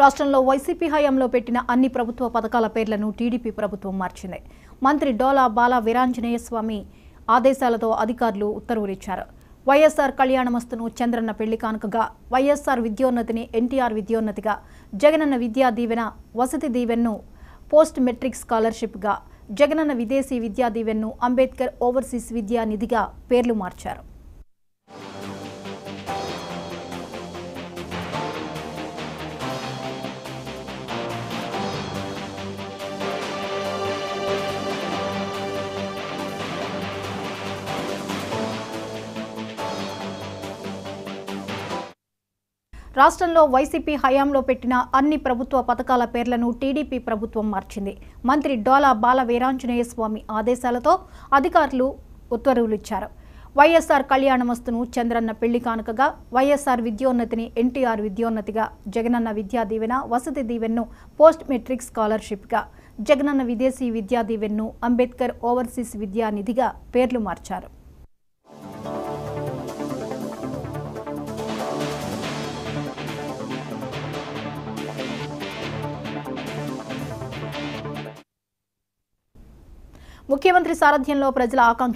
రాష్ట్రంలో వైసీపీ హయాంలో పెట్టిన అన్ని ప్రభుత్వ పథకాల పేర్లను టీడీపీ ప్రభుత్వం మార్చింది. మంత్రి డోలా బాల వీరాంజనేయ స్వామి ఆదేశాలతో అధికారులు ఉత్తర్వులిచ్చారు. వైఎస్ఆర్ కళ్యాణమస్తును చంద్రన్న పెళ్లి కానుకగా, వైఎస్ఆర్ విద్యోన్నతిని ఎన్టీఆర్ విద్యోన్నతిగా, జగనన్న విద్యా దీవెన వసతి దీవెన్ను పోస్ట్ మెట్రిక్ స్కాలర్షిప్గా, జగనన్న విదేశీ విద్యా దీవెన్ను అంబేద్కర్ ఓవర్సీస్ విద్యా నిధిగా పేర్లు మార్చారు. రాష్ట్రంలో వైసీపీ హయాంలో పెట్టిన అన్ని ప్రభుత్వ పథకాల పేర్లను టీడీపీ ప్రభుత్వం మార్చింది. మంత్రి డోలా బాల వీరాంజనేయ స్వామి ఆదేశాలతో అధికారులు ఉత్తర్వులిచ్చారు. వైఎస్ఆర్ కళ్యాణమస్తును చంద్రన్న పెళ్లి కానుకగా, వైఎస్ఆర్ విద్యోన్నతిని ఎన్టీఆర్ విద్యోన్నతిగా, జగనన్న విద్యా దీవెన వసతి దీవెన్ను పోస్ట్ మెట్రిక్ స్కాలర్షిప్గా, జగనన్న విదేశీ విద్యా దీవెన్ను అంబేద్కర్ ఓవర్సీస్ విద్యా నిధిగా పేర్లు మార్చారు. ముఖ్యమంత్రి సారథ్యంలో ప్రజల ఆకాంక్ష